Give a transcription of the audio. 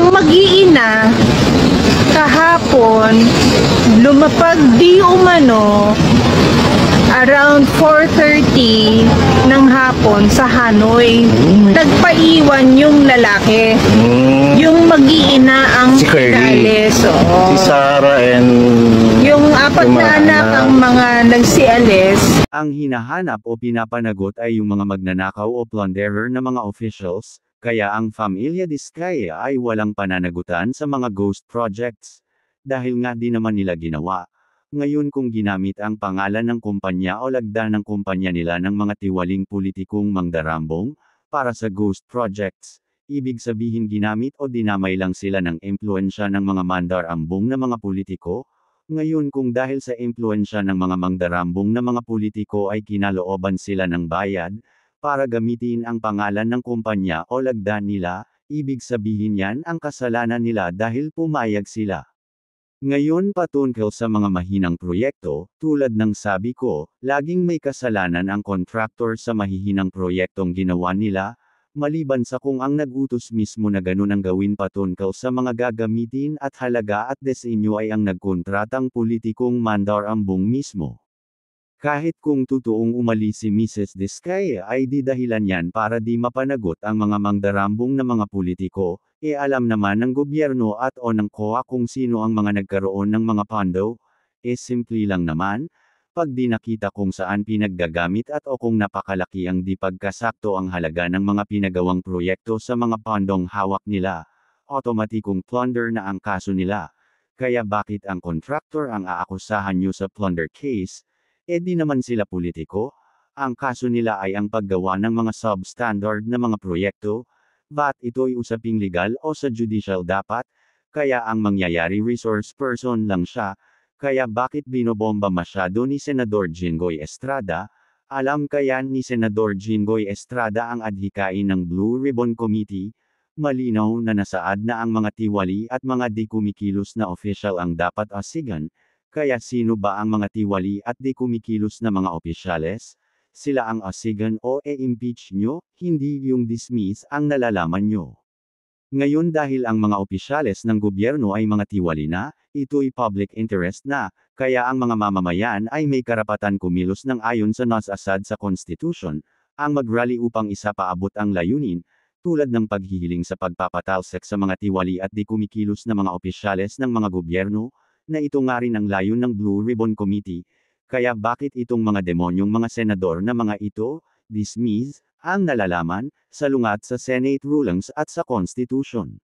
Ang mag-iina, kahapon, lumapag di umano around 4:30 ng hapon sa Hanoi. Nagpaiwan yung lalaki. Yung mag-iina ang Si Curly. pinaalis. Si Sarah and Yung apat yung na mga anak anak. ang mga nagsialis. Ang hinahanap o pinapanagot ay yung mga magnanakaw o plunderer na mga officials, kaya ang Familia Diskaya ay walang pananagutan sa mga ghost projects. Dahil nga di naman nila ginawa. Ngayon kung ginamit ang pangalan ng kumpanya o lagda ng kumpanya nila ng mga tiwaling politikong mangdarambong, para sa ghost projects, ibig sabihin ginamit o dinamay lang sila ng impluensya ng mga mandarambong na mga politiko. Ngayon kung dahil sa impluensya ng mga mangdarambong na mga politiko ay kinalooban sila ng bayad, para gamitin ang pangalan ng kumpanya o lagda nila, ibig sabihin yan ang kasalanan nila dahil pumayag sila. Ngayon patungkol sa mga mahinang proyekto, tulad ng sabi ko, laging may kasalanan ang contractor sa mahihinang proyektong ginawa nila, maliban sa kung ang nag-utos mismo na ganun ang gawin patungkol sa mga gagamitin at halaga at disenyo ay ang nagkontratang politikong mandarambong mismo. Kahit kung totoong umalis si Mrs. Diskaya ay di dahilan yan para di mapanagot ang mga mangdarambong na mga politiko, alam naman ng gobyerno at o ng COA kung sino ang mga nagkaroon ng mga pondo, simple lang naman, pag di nakita kung saan pinaggagamit at o kung napakalaki ang di pagkasakto ang halaga ng mga pinagawang proyekto sa mga pondong hawak nila, otomatikong plunder na ang kaso nila. Kaya bakit ang contractor ang aakusahan nyo sa plunder case? Di naman sila politiko, ang kaso nila ay ang paggawa ng mga substandard na mga proyekto, ba't ito'y usaping legal o sa judicial dapat, kaya ang mangyayari resource person lang siya, kaya bakit binobomba masyado ni Senador Jinggoy Estrada, alam kaya ni Senador Jinggoy Estrada ang adhikain ng Blue Ribbon Committee, malinaw na nasaad na ang mga tiwali at mga di kumikilos na official ang dapat asigan. Kaya sino ba ang mga tiwali at di kumikilos na mga opisyales? Sila ang asigan o impeach nyo, hindi yung dismiss ang nalalaman nyo. Ngayon dahil ang mga opisyales ng gobyerno ay mga tiwali na, ito'y public interest na, kaya ang mga mamamayan ay may karapatan kumilos ng ayon sa nasasad sa Constitution, ang mag-rally upang isapaabot ang layunin, tulad ng paghihiling sa pagpapatalsik sa mga tiwali at di kumikilos na mga opisyales ng mga gobyerno, na ito nga rin ang layon ng Blue Ribbon Committee, kaya bakit itong mga demonyong mga senador na mga ito, dismiss, ang nalalaman, salungat sa Senate rulings at sa Constitution.